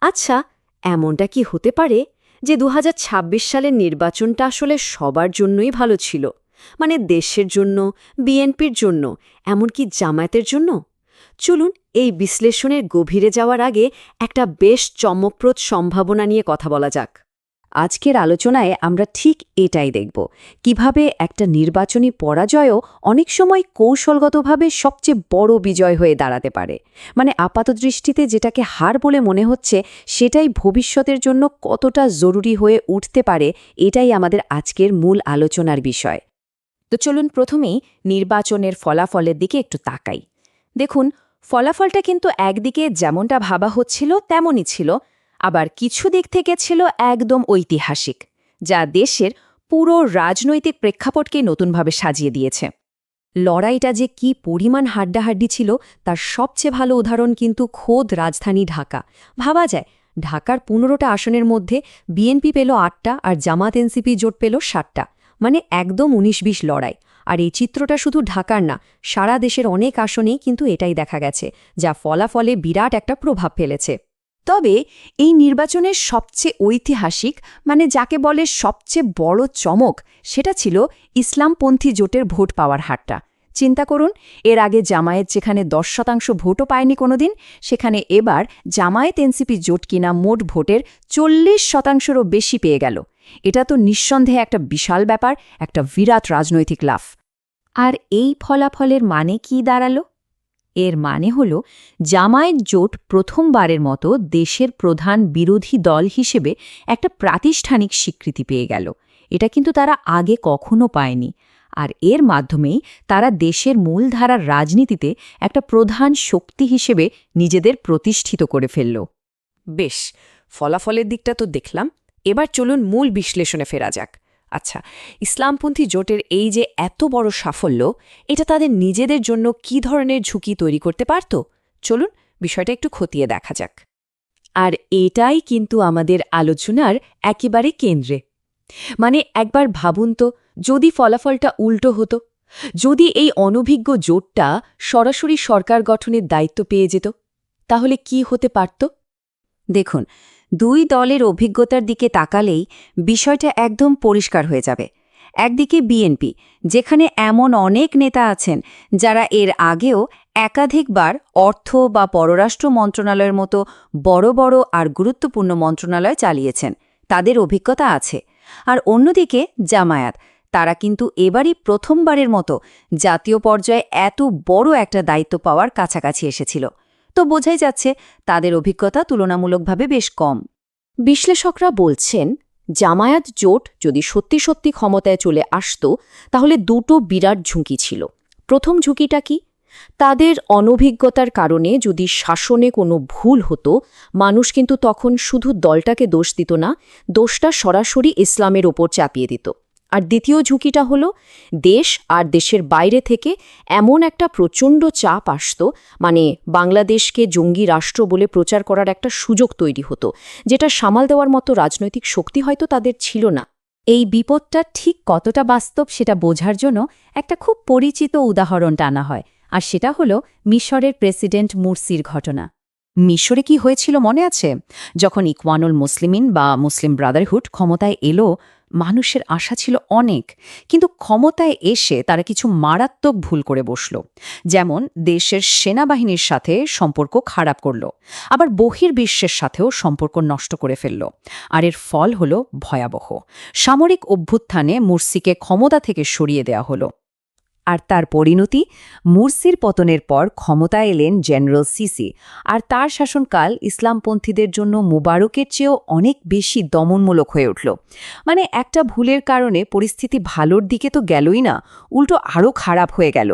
আচ্ছা, এমনটা কি হতে পারে যে ২০২৬ সালের নির্বাচনটা আসলে সবার জন্যই ভালো ছিল? মানে দেশের জন্য, বিএনপির জন্য, এমনকি জামায়াতের জন্য? চলুন এই বিশ্লেষণের গভীরে যাওয়ার আগে একটা বেশ চমকপ্রদ সম্ভাবনা নিয়ে কথা বলা যাক। আজকের আলোচনায় আমরা ঠিক এটাই দেখব, কিভাবে একটা নির্বাচনী পরাজয়ও অনেক সময় কৌশলগতভাবে সবচেয়ে বড় বিজয় হয়ে দাঁড়াতে পারে। মানে আপাতদৃষ্টিতে যেটাকে হার বলে মনে হচ্ছে, সেটাই ভবিষ্যতের জন্য কতটা জরুরি হয়ে উঠতে পারে, এটাই আমাদের আজকের মূল আলোচনার বিষয়। তো চলুন প্রথমেই নির্বাচনের ফলাফলের দিকে একটু তাকাই। দেখুন, ফলাফলটা কিন্তু একদিকে যেমনটা ভাবা হচ্ছিল তেমনই ছিল, আবার কিছু দিক থেকে ছিল একদম ঐতিহাসিক, যা দেশের পুরো রাজনৈতিক প্রেক্ষাপটকে নতুনভাবে সাজিয়ে দিয়েছে। লড়াইটা যে কি পরিমাণ হাড্ডাহাড্ডি ছিল তার সবচেয়ে ভালো উদাহরণ কিন্তু খোদ রাজধানী ঢাকা। ভাবা যায়, ঢাকার ১৫টা আসনের মধ্যে বিএনপি পেল ৮টা আর জামাত এনসিপি জোট পেল ৭টা। মানে একদম ১৯-২০ লড়াই। আর এই চিত্রটা শুধু ঢাকার না, সারা দেশের অনেক আসনেই কিন্তু এটাই দেখা গেছে, যা ফলাফলে বিরাট একটা প্রভাব ফেলেছে। তবে এই নির্বাচনের সবচেয়ে ঐতিহাসিক, মানে যাকে বলে সবচেয়ে বড় চমক, সেটা ছিল ইসলামপন্থী জোটের ভোট পাওয়ার হারটা। চিন্তা করুন, এর আগে জামায়াত যেখানে ১০% ভোটও পায়নি কোনোদিন, সেখানে এবার জামায়াত এনসিপি জোট কিনা মোট ভোটের ৪০%-রও বেশি পেয়ে গেল। এটা তো নিঃসন্দেহে একটা বিশাল ব্যাপার, একটা বিরাট রাজনৈতিক লাভ। আর এই ফলাফলের মানে কি দাঁড়ালো? এর মানে হল জামায়াত জোট প্রথমবারের মতো দেশের প্রধান বিরোধী দল হিসেবে একটা প্রাতিষ্ঠানিক স্বীকৃতি পেয়ে গেল। এটা কিন্তু তারা আগে কখনো পায়নি। আর এর মাধ্যমেই তারা দেশের মূলধারার রাজনীতিতে একটা প্রধান শক্তি হিসেবে নিজেদের প্রতিষ্ঠিত করে ফেলল। বেশ, ফলাফলের দিকটা তো দেখলাম। এবার চলুন মূল বিশ্লেষণে ফেরা যাক। আচ্ছা, ইসলামপন্থী জোটের এই যে এত বড় সাফল্য, এটা তাদের নিজেদের জন্য কি ধরনের ঝুঁকি তৈরি করতে পারত? চলুন বিষয়টা একটু খতিয়ে দেখা যাক। আর এটাই কিন্তু আমাদের আলোচনার একেবারে কেন্দ্রে। মানে একবার ভাবুন তো, যদি ফলাফলটা উল্টো হতো, যদি এই অনভিজ্ঞ জোটটা সরাসরি সরকার গঠনের দায়িত্ব পেয়ে যেত, তাহলে কি হতে পারত? দেখুন, দুই দলের অভিজ্ঞতার দিকে তাকালেই বিষয়টা একদম পরিষ্কার হয়ে যাবে। একদিকে বিএনপি, যেখানে এমন অনেক নেতা আছেন যারা এর আগেও একাধিকবার অর্থ বা পররাষ্ট্র মন্ত্রণালয়ের মতো বড় বড় আর গুরুত্বপূর্ণ মন্ত্রণালয় চালিয়েছেন, তাদের অভিজ্ঞতা আছে। আর অন্যদিকে জামায়াত, তারা কিন্তু এবারই প্রথমবারের মতো জাতীয় পর্যায়ে এত বড় একটা দায়িত্ব পাওয়ার কাছাকাছি এসেছিল। তো বোঝাই যাচ্ছে তাদের অভিজ্ঞতা তুলনামূলকভাবে বেশ কম। বিশ্লেষকরা বলছেন, জামায়াত জোট যদি সত্যি সত্যি ক্ষমতায় চলে আসত, তাহলে দুটো বিরাট ঝুঁকি ছিল। প্রথম ঝুঁকিটা কি? তাদের অনভিজ্ঞতার কারণে যদি শাসনে কোনো ভুল হতো, মানুষ কিন্তু তখন শুধু দলটাকে দোষ দিত না, দোষটা সরাসরি ইসলামের ওপর চাপিয়ে দিত। আর দ্বিতীয় ঝুঁকিটা হলো, দেশ আর দেশের বাইরে থেকে এমন একটা প্রচণ্ড চাপ আসত, মানে বাংলাদেশকে জঙ্গি রাষ্ট্র বলে প্রচার করার একটা সুযোগ তৈরি হতো, যেটা সামাল দেওয়ার মতো রাজনৈতিক শক্তি হয়তো তাদের ছিল না। এই বিপদটা ঠিক কতটা বাস্তব সেটা বোঝার জন্য একটা খুব পরিচিত উদাহরণ টানা হয়, আর সেটা হলো মিশরের প্রেসিডেন্ট মুরসির ঘটনা। মিশরে কি হয়েছিল মনে আছে? যখন ইকওয়ানুল মুসলিমিন বা মুসলিম ব্রাদারহুড ক্ষমতায় এলো, মানুষের আশা ছিল অনেক, কিন্তু ক্ষমতায় এসে তারা কিছু মারাত্মক ভুল করে বসল। যেমন দেশের সেনাবাহিনীর সাথে সম্পর্ক খারাপ করল, আবার বহির্বিশ্বের সাথেও সম্পর্ক নষ্ট করে ফেলল। আর এর ফল হল ভয়াবহ। সামরিক অভ্যুত্থানে মুরসিকে ক্ষমতা থেকে সরিয়ে দেওয়া হলো। আর তার পরিণতি, মুরসির পতনের পর ক্ষমতায় এলেন জেনারেল সিসি, আর তার শাসনকাল ইসলামপন্থীদের জন্য মুবারকের চেয়েও অনেক বেশি দমনমূলক হয়ে উঠল। মানে একটা ভুলের কারণে পরিস্থিতি ভালোর দিকে তো গেলই না, উল্টো আরও খারাপ হয়ে গেল।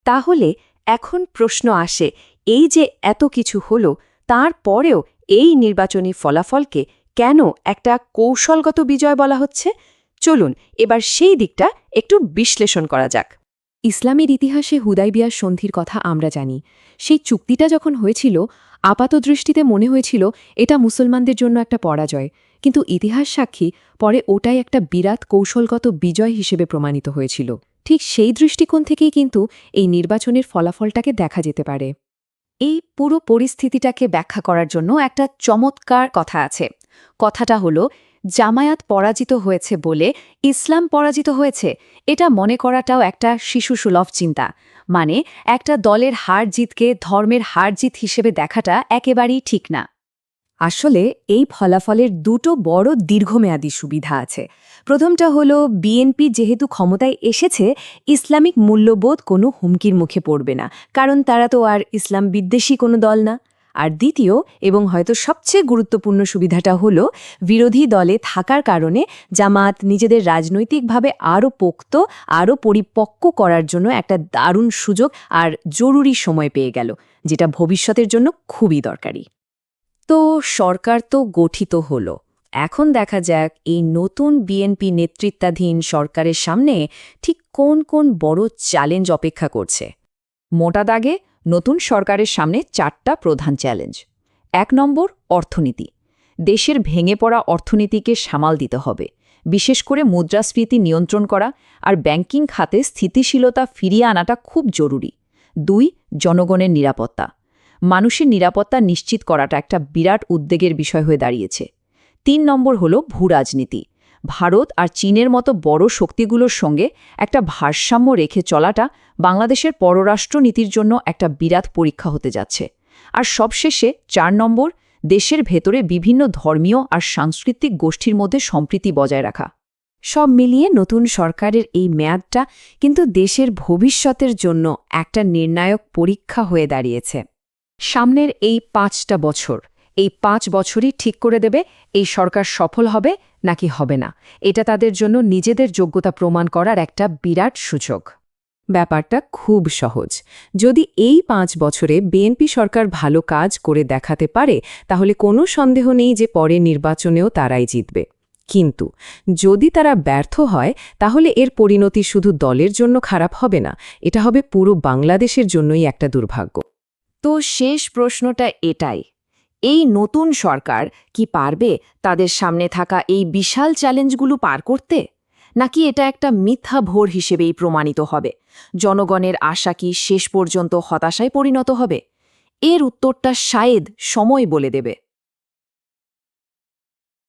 তাহলে এখন প্রশ্ন আসে, এই যে এত কিছু হলো, তারপরেও এই নির্বাচনী ফলাফলকে কেন একটা কৌশলগত বিজয় বলা হচ্ছে? চলুন এবার সেই দিকটা একটু বিশ্লেষণ করা যাক। ইসলামের ইতিহাসে হুদাইবিয়ার সন্ধির কথা আমরা জানি। সেই চুক্তিটা যখন হয়েছিল, আপাতদৃষ্টিতে মনে হয়েছিল এটা মুসলমানদের জন্য একটা পরাজয়, কিন্তু ইতিহাস সাক্ষী পরে ওটাই একটা বিরাট কৌশলগত বিজয় হিসেবে প্রমাণিত হয়েছিল। ঠিক সেই দৃষ্টিকোণ থেকেই কিন্তু এই নির্বাচনের ফলাফলটাকে দেখা যেতে পারে। এই পুরো পরিস্থিতিটাকে ব্যাখ্যা করার জন্য একটা চমৎকার কথা আছে। কথাটা হলো, জামায়াত পরাজিত হয়েছে বলে ইসলাম পরাজিত হয়েছে, এটা মনে করাটাও একটা শিশুসুলভ চিন্তা। মানে একটা দলের হার জিতকে ধর্মের হার জিত হিসেবে দেখাটা একেবারেই ঠিক না। আসলে এই ফলাফলের দুটো বড় দীর্ঘমেয়াদী সুবিধা আছে। প্রথমটা হলো, বিএনপি যেহেতু ক্ষমতায় এসেছে, ইসলামিক মূল্যবোধ কোনো হুমকির মুখে পড়বে না, কারণ তারা তো আর ইসলাম বিদ্বেষী কোনো দল না। আর দ্বিতীয় এবং হয়তো সবচেয়ে গুরুত্বপূর্ণ সুবিধাটা হলো, বিরোধী দলে থাকার কারণে জামাত নিজেদের রাজনৈতিকভাবে আরও পোক্ত, আরও পরিপক্ক করার জন্য একটা দারুণ সুযোগ আর জরুরি সময় পেয়ে গেল, যেটা ভবিষ্যতের জন্য খুবই দরকারি। তো সরকার তো গঠিত হলো। এখন দেখা যাক এই নতুন বিএনপি নেতৃত্বাধীন সরকারের সামনে ঠিক কোন কোন বড় চ্যালেঞ্জ অপেক্ষা করছে। মোটা দাগে নতুন সরকারের সামনে 4টা প্রধান চ্যালেঞ্জ। 1 নম্বর, অর্থনীতি। দেশের ভেঙে পড়া অর্থনীতিকে সামাল দিতে হবে, বিশেষ করে মুদ্রাস্ফীতি নিয়ন্ত্রণ করা আর ব্যাংকিং খাতে স্থিতিশীলতা ফিরিয়ে আনাটা খুব জরুরি। 2, জনগণের নিরাপত্তা। মানুষের নিরাপত্তা নিশ্চিত করাটা একটা বিরাট উদ্বেগের বিষয় হয়ে দাঁড়িয়েছে। 3 নম্বর হল ভূরাজনীতি। ভারত আর চীনের মতো বড় শক্তিগুলোর সঙ্গে একটা ভারসাম্য রেখে চলাটা বাংলাদেশের পররাষ্ট্র নীতির জন্য একটা বিরাট পরীক্ষা হতে যাচ্ছে। আর সবশেষে 4 নম্বর, দেশের ভেতরে বিভিন্ন ধর্মীয় আর সাংস্কৃতিক গোষ্ঠীর মধ্যে সম্প্রীতি বজায় রাখা। সব মিলিয়ে নতুন সরকারের এই মেয়াদটা কিন্তু দেশের ভবিষ্যতের জন্য একটা নির্ণায়ক পরীক্ষা হয়ে দাঁড়িয়েছে। সামনের এই 5টা বছর, এই 5 বছরই ঠিক করে দেবে এই সরকার সফল হবে নাকি হবে না। এটা তাদের জন্য নিজেদের যোগ্যতা প্রমাণ করার একটা বিরাট সুযোগ। ব্যাপারটা খুব সহজ। যদি এই 5 বছরে বিএনপি সরকার ভালো কাজ করে দেখাতে পারে, তাহলে কোনো সন্দেহ নেই যে পরের নির্বাচনেও তারাই জিতবে। কিন্তু যদি তারা ব্যর্থ হয়, তাহলে এর পরিণতি শুধু দলের জন্য খারাপ হবে না, এটা হবে পুরো বাংলাদেশের জন্যই একটা দুর্ভাগ্য। তো শেষ প্রশ্নটা এটাই, এই নতুন সরকার কি পারবে তাদের সামনে থাকা এই বিশাল চ্যালেঞ্জগুলো পার করতে? নাকি এটা একটা মিথ্যা ভোর হিসেবেই প্রমাণিত হবে? জনগণের আশা কি শেষ পর্যন্ত হতাশায় পরিণত হবে? এর উত্তরটা শায়েদ সময় বলে দেবে।